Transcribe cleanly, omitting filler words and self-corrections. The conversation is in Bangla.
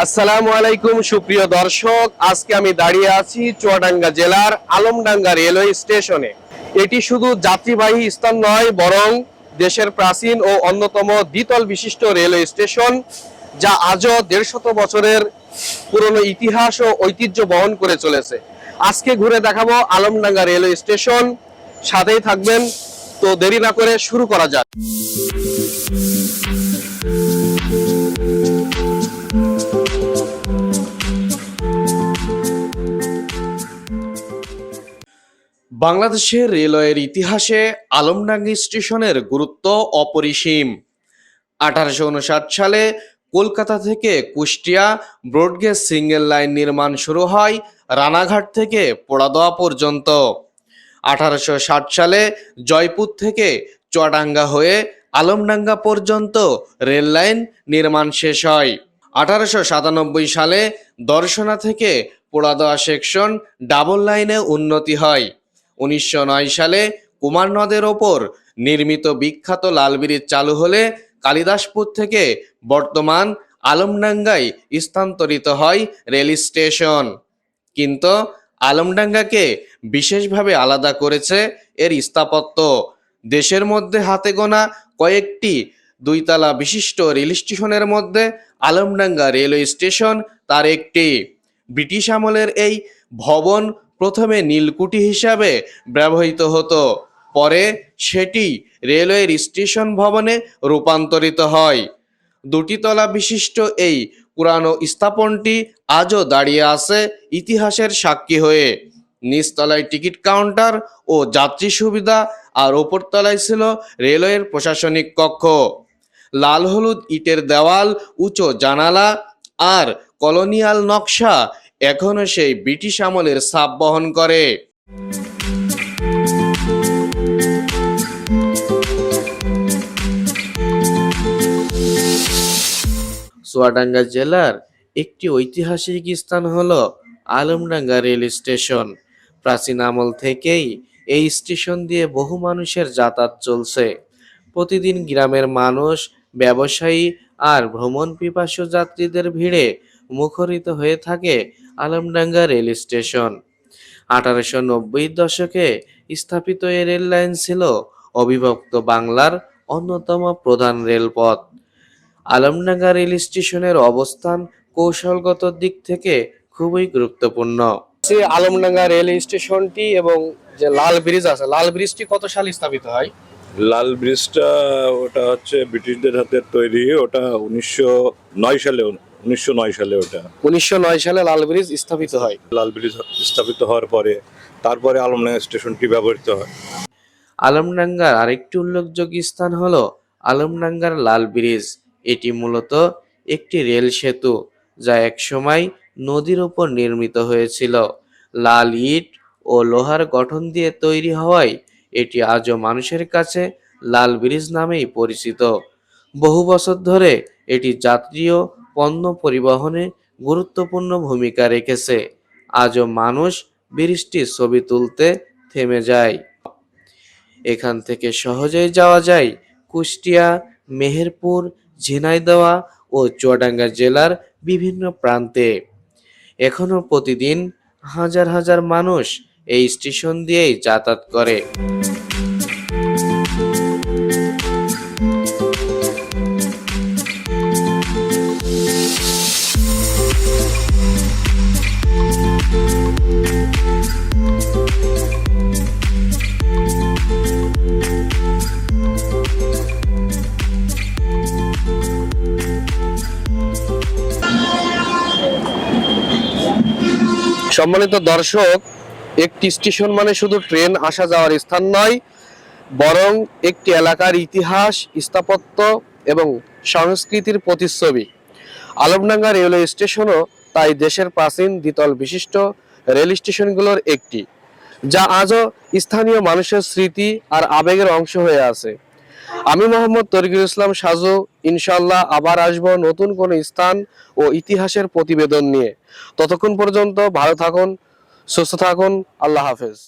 আসসালামু আলাইকুম সুপ্রিয় দর্শক, আজকে আমি দাঁড়িয়ে আছি চুয়াডাঙ্গা জেলার আলমডাঙ্গা রেলওয়ে স্টেশনে। এটি শুধু যাত্রীবাহী স্থান নয়, বরং দেশের প্রাচীন ও অন্যতম দ্বিতল বিশিষ্ট রেলওয়ে স্টেশন, যা আজও 150 বছরের পুরনো ইতিহাস ও ঐতিহ্য বহন করে চলেছে। আজকে ঘুরে দেখাবো আলমডাঙ্গা রেলওয়ে স্টেশন, সাথেই থাকবেন। তো দেরি না করে শুরু করা যাক। বাংলাদেশের রেলওয়ের ইতিহাসে আলমডাঙ্গা স্টেশনের গুরুত্ব অপরিসীম। 1859 সালে কলকাতা থেকে কুষ্টিয়া ব্রডগেজ সিঙ্গেল লাইন নির্মাণ শুরু হয় রানাঘাট থেকে পোড়াদোয়া পর্যন্ত। 1860 সালে জয়পুর থেকে চুয়াডাঙ্গা হয়ে আলমডাঙ্গা পর্যন্ত রেল লাইন নির্মাণ শেষ হয়। 1897 সালে দর্শনা থেকে পোড়াদোয়া সেকশন ডাবল লাইনে উন্নতি হয়। 1909 সালে কুমার নদের ওপর নির্মিত বিখ্যাত লাল ব্রিজ চালু হলে কালিদাসপুর থেকে বর্তমান আলমডাঙ্গায় স্থানান্তরিত হয় রেল স্টেশন। কিন্তু আলমডাঙ্গাকে বিশেষভাবে আলাদা করেছে এর স্থাপত্য। দেশের মধ্যে হাতে গোনা কয়েকটি দুইতলা বিশিষ্ট রেল স্টেশনের মধ্যে আলমডাঙ্গা রেলওয়ে স্টেশন তার একটি। ব্রিটিশ আমলের এই ভবন প্রথমে নীলকুঠি হিসাবে ব্যবহৃত হতো, পরে সেটি রেলওয়ের স্টেশন ভবনে রূপান্তরিত হয়। দুটি তলা বিশিষ্ট এই পুরানো স্থাপনটি আজও দাঁড়িয়ে আছে ইতিহাসের সাক্ষী হয়ে। নিচতলায় টিকিট কাউন্টার ও যাত্রী সুবিধা, আর ওপরতলায় ছিল রেলওয়ের প্রশাসনিক কক্ষ। লাল হলুদ ইটের দেওয়াল, উঁচু জানালা আর কলোনিয়াল নকশা এখনো সেই ব্রিটিশ আমলের ছাপ বহন করে। চুয়াডাঙ্গা জেলার একটি ঐতিহাসিক স্থান হলো আলমডাঙ্গা রেল স্টেশন। প্রাচীন আমল থেকেই এই স্টেশন দিয়ে বহু মানুষের যাতায়াত চলছে। প্রতিদিন গ্রামের মানুষ, ব্যবসায়ী আর ভ্রমণ পিপাসু যাত্রীদের ভিড়ে মুখরিত হয়ে থাকে আলমডাঙ্গা রেল স্টেশন। 1890 দশকে স্থাপিত এই রেল লাইন ছিল অবিভক্ত বাংলার অন্যতম প্রধান রেলপথ। আলমডাঙ্গা রেল স্টেশনের অবস্থান কৌশলগত দিক থেকে খুবই গুরুত্বপূর্ণ। আলমডাঙ্গা রেল স্টেশনটি এবং যে লাল ব্রিজ আছে, লাল ব্রিজটি কত সালে স্থাপিত হয়? লাল ব্রিজটা ওটা হচ্ছে ব্রিটিশদের হাতে তৈরি, ওটা 1909 সালে ওটা 1909 সালে লাল ব্রিজ স্থাপিত হয়। লাল ব্রিজ স্থাপিত হওয়ার পরে তারপরে আলমডাঙ্গা স্টেশনটি ব্যবহৃত হয়। আলমডাঙ্গার আরেকটি উল্লেখযোগ্য স্থান হলো আলমডাঙ্গার লাল ব্রিজ। এটি মূলত একটি রেল সেতু, যা একসময় নদীর উপর নির্মিত হয়েছিল। লাল ইট ও লোহার গঠন দিয়ে তৈরি হওয়ায় এটি আজও মানুষের কাছে লাল ব্রিজ নামেই পরিচিত। বহু বছর ধরে এটি যাত্রী ও পণ্য পরিবহনে গুরুত্বপূর্ণ ভূমিকা রেখেছে। আজও মানুষ ব্রিজটির ছবি তুলতে থেমে যায়। এখান থেকে সহজেই যাওয়া যায় কুষ্টিয়া, মেহেরপুর, ঝিনাইদহ ও চুয়াডাঙ্গা জেলার বিভিন্ন প্রান্তে। এখনো প্রতিদিন হাজার হাজার মানুষ এই স্টেশন দিয়েই যাতায়াত করে। সম্মানিত দর্শক, একটি স্টেশন মানে শুধু ট্রেন আসা যাওয়ার স্থান নয়, বরং একটি এলাকার ইতিহাস, স্থাপত্য এবং সংস্কৃতির প্রতিচ্ছবি। আলমডাঙ্গা রেলওয়ে স্টেশনও তাই দেশের প্রাচীন দ্বিতল বিশিষ্ট রেল স্টেশনগুলোর একটি, যা আজও স্থানীয় মানুষের স্মৃতি আর আবেগের অংশ হয়ে আছে। আমি মোহাম্মদ তরিকুল ইসলাম সাজু, ইনশাল্লাহ আবার আসবো নতুন কোনো স্থান ও ইতিহাসের প্রতিবেদন নিয়ে। ততক্ষণ পর্যন্ত ভালো থাকুন, সুস্থ থাকুন। আল্লাহ হাফেজ।